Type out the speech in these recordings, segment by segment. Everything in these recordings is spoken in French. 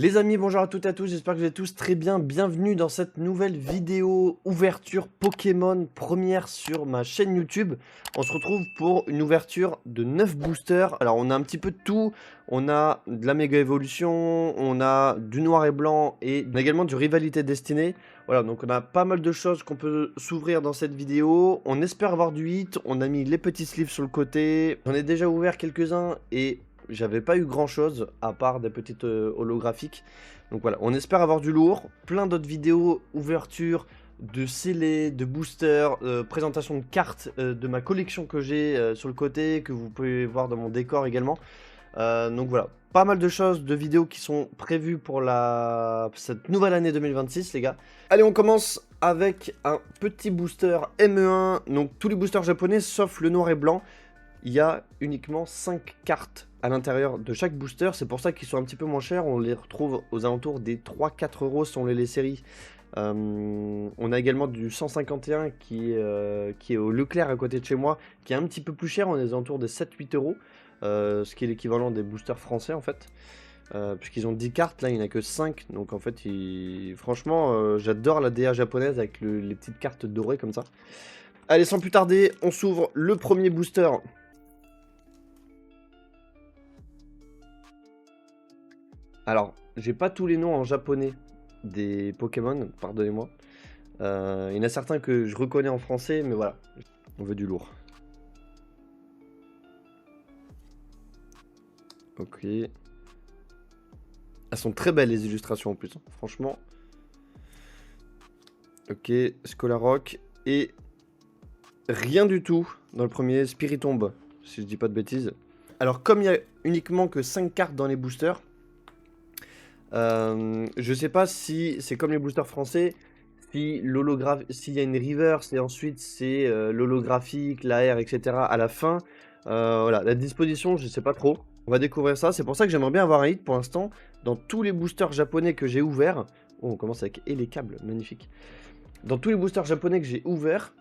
Les amis, bonjour à toutes et à tous, j'espère que vous allez tous très bien. Bienvenue dans cette nouvelle vidéo ouverture Pokémon première sur ma chaîne YouTube. On se retrouve pour une ouverture de 9 boosters. Alors on a un petit peu de tout, on a de la méga évolution, on a du noir et blanc et on a également du rivalité destinée. Voilà, donc on a pas mal de choses qu'on peut s'ouvrir dans cette vidéo. On espère avoir du hit, on a mis les petits sleeves sur le côté. J'en ai déjà ouvert quelques-uns et j'avais pas eu grand chose à part des petites holographiques. Donc voilà, on espère avoir du lourd. Plein d'autres vidéos, ouverture, de scellés, de boosters, présentation de cartes de ma collection que j'ai sur le côté, que vous pouvez voir dans mon décor également. Donc voilà, pas mal de choses, de vidéos qui sont prévues pour cette nouvelle année 2026 les gars. Allez, on commence avec un petit booster ME1. Donc tous les boosters japonais sauf le noir et blanc. Il y a uniquement 5 cartes à l'intérieur de chaque booster, c'est pour ça qu'ils sont un petit peu moins chers, on les retrouve aux alentours des 3-4 euros si on les séries. On a également du 151 qui est au Leclerc à côté de chez moi, qui est un petit peu plus cher, on est aux alentours des 7-8 euros, ce qui est l'équivalent des boosters français en fait. Puisqu'ils ont 10 cartes, là il n'y en a que 5, donc en fait franchement j'adore la DA japonaise avec les petites cartes dorées comme ça. Allez, sans plus tarder, on s'ouvre le premier booster. Alors, j'ai pas tous les noms en japonais des Pokémon, pardonnez-moi. Il y en a certains que je reconnais en français, mais voilà, on veut du lourd. Ok. Elles sont très belles les illustrations en plus, hein. Franchement. Ok, Scolarock. Et rien du tout dans le premier Spiritomb, si je dis pas de bêtises. Alors, comme il y a uniquement que 5 cartes dans les boosters, je sais pas si c'est comme les boosters français, si s'il y a une reverse et ensuite c'est l'holographique, l'AR, etc. à la fin. Voilà, la disposition, je sais pas trop. On va découvrir ça. C'est pour ça que j'aimerais bien avoir un hit pour l'instant. Dans tous les boosters japonais que j'ai ouverts. Oh, on commence avec et les câbles, magnifique. Dans tous les boosters japonais que j'ai ouverts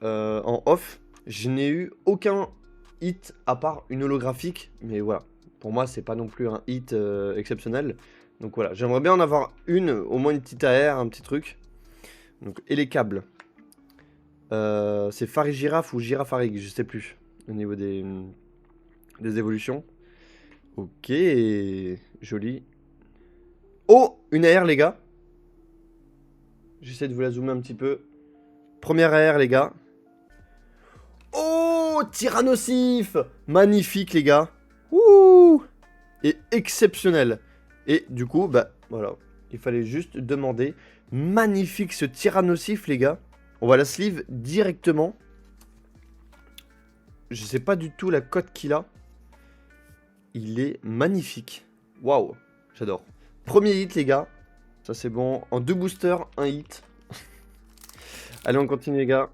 en off, je n'ai eu aucun hit à part une holographique. Mais voilà, pour moi, c'est pas non plus un hit exceptionnel. Donc voilà, j'aimerais bien en avoir une, au moins une petite AR, un petit truc. Donc, et les câbles. C'est Farigiraf ou Girafarig, je sais plus, au niveau des évolutions. Ok, joli. Oh, une AR les gars. J'essaie de vous la zoomer un petit peu. Première AR les gars. Oh, Tyrannosif. Magnifique les gars. Ouh. Et exceptionnel. Et du coup, bah voilà, il fallait juste demander. Magnifique ce Tyrannosif les gars. On va la sleeve directement. Je sais pas du tout la cote qu'il a. Il est magnifique. Waouh, j'adore. Premier hit les gars. Ça c'est bon. En 2 boosters, un hit. Allez, on continue les gars.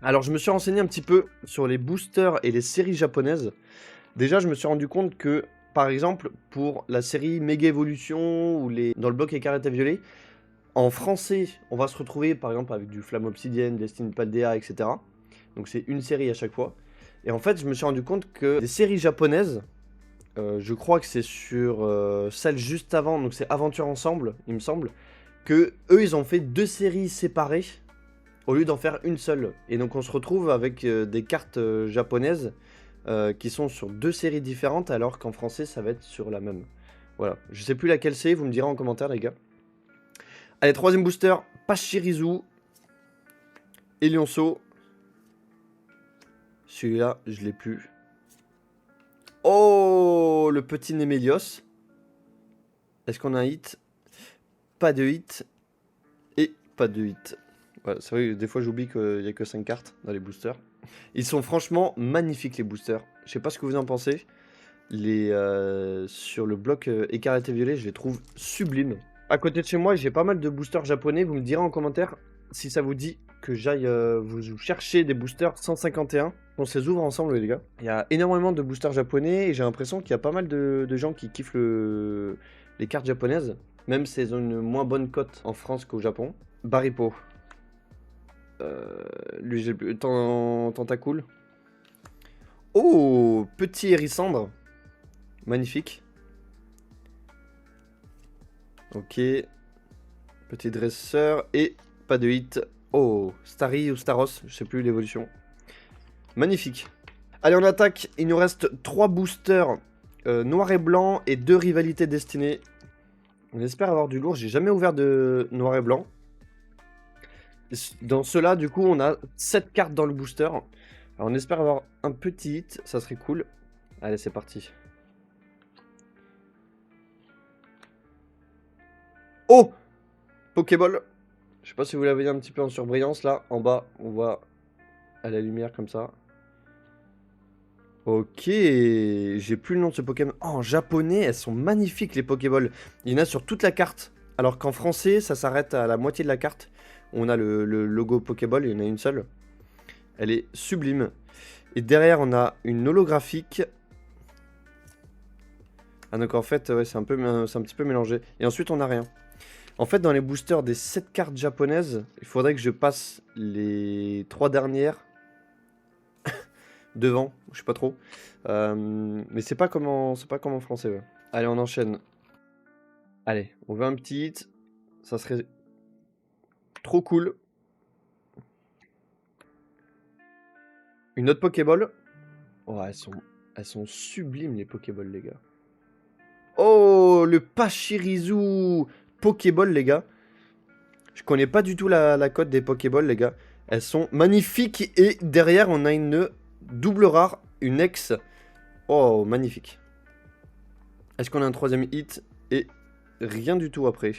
Alors je me suis renseigné un petit peu sur les boosters et les séries japonaises. Déjà je me suis rendu compte que par exemple pour la série Mega Evolution ou dans le bloc Écarlate et Violet, en français on va se retrouver par exemple avec du Flamme Obsidienne, Destiny Paldea, etc. Donc c'est une série à chaque fois. Et en fait je me suis rendu compte que les séries japonaises, je crois que c'est sur celle juste avant, donc c'est Aventure Ensemble, il me semble, que eux ils ont fait 2 séries séparées au lieu d'en faire une seule. Et donc on se retrouve avec des cartes japonaises qui sont sur 2 séries différentes, alors qu'en français ça va être sur la même. Voilà, je sais plus laquelle c'est, vous me direz en commentaire les gars. Allez, troisième booster, Pachirisu, Elionceau. Celui-là, je l'ai plus. Oh, le petit Némélios. Est-ce qu'on a un hit? Pas de hit. Et pas de hit. Ouais, c'est vrai que des fois j'oublie qu'il n'y a que 5 cartes dans les boosters. Ils sont franchement magnifiques les boosters. Je sais pas ce que vous en pensez. Sur le bloc Écarlate et Violet, je les trouve sublimes. À côté de chez moi, j'ai pas mal de boosters japonais. Vous me direz en commentaire si ça vous dit que j'aille vous chercher des boosters 151. On se les ouvre ensemble les gars. Il y a énormément de boosters japonais et j'ai l'impression qu'il y a pas mal de gens qui kiffent les cartes japonaises. Même si elles ont une moins bonne cote en France qu'au Japon. Baripo. Lui j'ai le Tentacool. Oh, petit hérissandre. Magnifique. Ok. Petit dresseur et pas de hit. Oh, Starry ou Staros, je sais plus l'évolution. Magnifique. Allez, on attaque. Il nous reste 3 boosters noir et blanc et 2 rivalités destinées. On espère avoir du lourd. J'ai jamais ouvert de noir et blanc. Dans ceux-là, du coup, on a 7 cartes dans le booster. Alors, on espère avoir un petit hit. Ça serait cool. Allez, c'est parti. Oh! Pokéball. Je sais pas si vous la voyez un petit peu en surbrillance là. En bas, on voit à la lumière comme ça. Ok, j'ai plus le nom de ce Pokémon. Oh, en japonais, elles sont magnifiques les Pokéballs. Il y en a sur toute la carte. Alors qu'en français, ça s'arrête à la moitié de la carte. On a le logo Pokéball, il y en a une seule. Elle est sublime. Et derrière, on a une holographique. Ah donc en fait, ouais, c'est un petit peu mélangé. Et ensuite, on n'a rien. En fait, dans les boosters des 7 cartes japonaises, il faudrait que je passe les 3 dernières devant, je sais pas trop. Mais c'est pas comme en français. Ouais. Allez, on enchaîne. Allez, on veut un petit hit. Ça serait trop cool. Une autre Pokéball. Oh, elles sont sublimes les Pokéballs, les gars. Oh, le Pachirisu Pokéball, les gars. Je connais pas du tout la cote des Pokéballs, les gars. Elles sont magnifiques. Et derrière, on a une double rare, une ex. Oh, magnifique. Est-ce qu'on a un troisième hit? Et rien du tout après.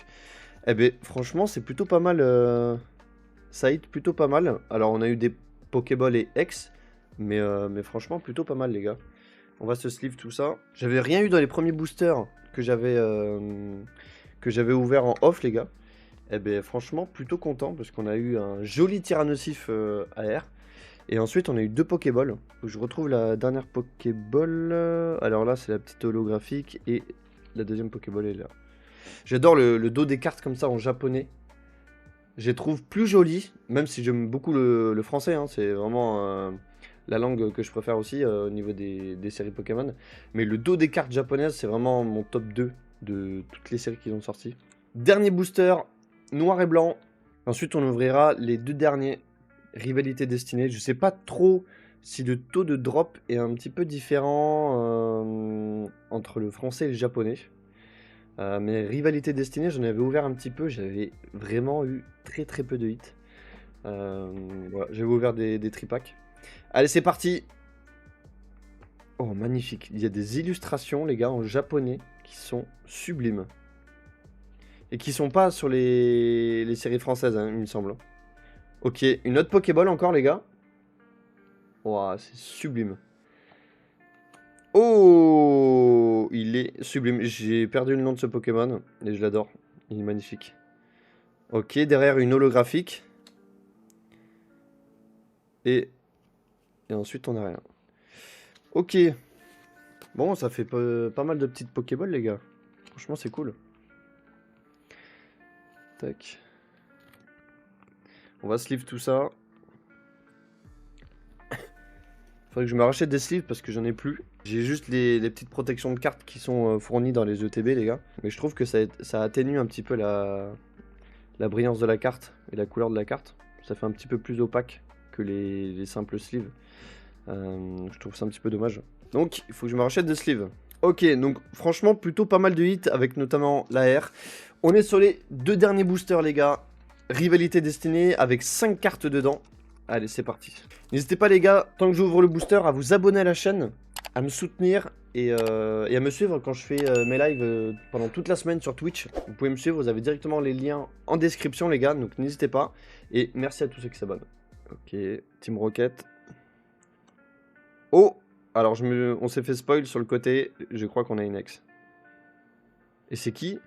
Eh ben, franchement, c'est plutôt pas mal. Ça hit plutôt pas mal. Alors, on a eu des Pokéball et ex. Mais franchement, plutôt pas mal, les gars. On va se sleeve tout ça. J'avais rien eu dans les premiers boosters que j'avais ouvert en off, les gars. Eh ben, franchement, plutôt content parce qu'on a eu un joli Tyrannosif AR. Et ensuite, on a eu 2 Pokéballs. Faut que je retrouve la dernière Pokéball. Alors là, c'est la petite holographique. Et la deuxième Pokéball est là. J'adore le dos des cartes comme ça en japonais. Je les trouve plus jolies. Même si j'aime beaucoup le français. Hein, c'est vraiment la langue que je préfère aussi au niveau des séries Pokémon. Mais le dos des cartes japonaises, c'est vraiment mon top 2 de toutes les séries qu'ils ont sorties. Dernier booster, noir et blanc. Ensuite, on ouvrira les 2 derniers. Rivalité destinée, je sais pas trop si le taux de drop est un petit peu différent entre le français et le japonais. Mais rivalité destinée, j'en avais ouvert un petit peu, j'avais vraiment eu très peu de hits. Voilà, j'avais ouvert des tripacks. Allez, c'est parti. Oh, magnifique. Il y a des illustrations, les gars, en japonais qui sont sublimes. Et qui sont pas sur les séries françaises, hein, il me semble. Ok, une autre Pokéball encore, les gars. Ouah, c'est sublime. Oh, il est sublime. J'ai perdu le nom de ce Pokémon et je l'adore. Il est magnifique. Ok, derrière une holographique. Et ensuite, on n'a rien. Ok. Bon, ça fait pas mal de petites Pokéballs, les gars. Franchement, c'est cool. Tac. On va sleeve tout ça. Faudrait que je me rachète des sleeves parce que j'en ai plus. J'ai juste les petites protections de cartes qui sont fournies dans les ETB, les gars. Mais je trouve que ça atténue un petit peu la brillance de la carte et la couleur de la carte. Ça fait un petit peu plus opaque que les simples sleeves. Je trouve ça un petit peu dommage. Donc, il faut que je me rachète des sleeves. Ok, donc franchement, plutôt pas mal de hits avec notamment l'AR. On est sur les 2 derniers boosters, les gars. Rivalité destinée avec 5 cartes dedans. Allez, c'est parti. N'hésitez pas, les gars, tant que j'ouvre le booster, à vous abonner à la chaîne, à me soutenir et à me suivre quand je fais mes lives pendant toute la semaine sur Twitch. Vous pouvez me suivre, vous avez directement les liens en description, les gars, donc n'hésitez pas. Et merci à tous ceux qui s'abonnent. Ok, Team Rocket. Oh! Alors, on s'est fait spoil sur le côté, je crois qu'on a une ex. Et c'est qui?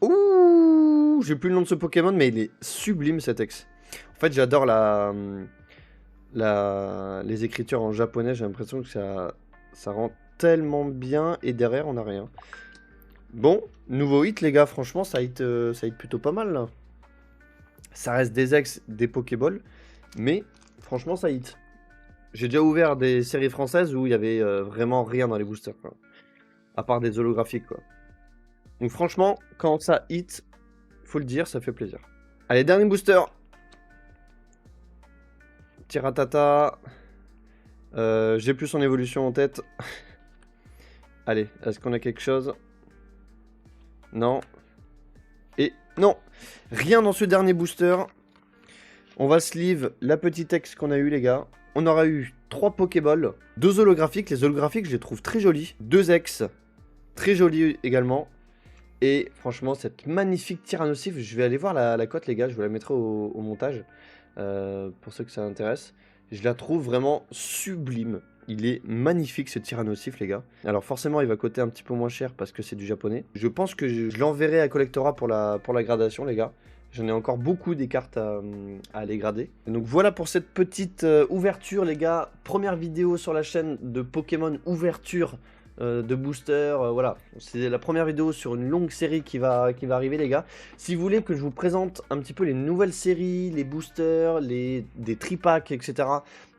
Ouh! J'ai plus le nom de ce Pokémon, mais il est sublime, cet ex. En fait, j'adore les écritures en japonais, j'ai l'impression que ça rend tellement bien, et derrière, on n'a rien. Bon, nouveau hit, les gars, franchement, ça hit plutôt pas mal, là. Ça reste des ex, des Pokéballs, mais franchement, ça hit. J'ai déjà ouvert des séries françaises où il y avait vraiment rien dans les boosters, quoi. À part des holographiques, quoi. Donc franchement, quand ça hit, faut le dire, ça fait plaisir. Allez, dernier booster. Tiratata. J'ai plus son évolution en tête. Allez, est-ce qu'on a quelque chose? Non. Et non, rien dans ce dernier booster. On va sleeve la petite ex qu'on a eu les gars. On aura eu 3 Pokéballs, 2 holographiques. Les holographiques, je les trouve très jolis. 2 ex, très jolis également. Et franchement, cette magnifique Tyrannosif, je vais aller voir la cote les gars. Je vous la mettrai au montage pour ceux que ça intéresse. Je la trouve vraiment sublime. Il est magnifique ce Tyrannosif les gars. Alors forcément il va coûter un petit peu moins cher parce que c'est du japonais. Je pense que je l'enverrai à Collectora pour la gradation les gars. J'en ai encore beaucoup des cartes à aller grader. Et donc voilà pour cette petite ouverture les gars. Première vidéo sur la chaîne de Pokémon ouverture de booster, voilà, c'est la première vidéo sur une longue série qui va arriver les gars. Si vous voulez que je vous présente un petit peu les nouvelles séries, les boosters, des tripacks, etc.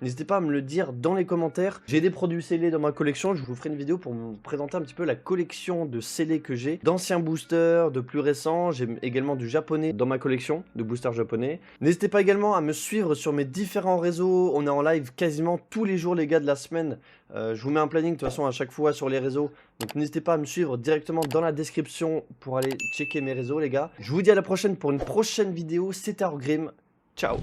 N'hésitez pas à me le dire dans les commentaires. J'ai des produits scellés dans ma collection, je vous ferai une vidéo pour vous présenter un petit peu la collection de scellés que j'ai, d'anciens boosters, de plus récents. J'ai également du japonais dans ma collection, de boosters japonais. N'hésitez pas également à me suivre sur mes différents réseaux, on est en live quasiment tous les jours les gars de la semaine. Je vous mets un planning de toute façon à chaque fois sur les réseaux, donc n'hésitez pas à me suivre directement dans la description pour aller checker mes réseaux les gars. Je vous dis à la prochaine pour une prochaine vidéo, c'était Orgrim, ciao.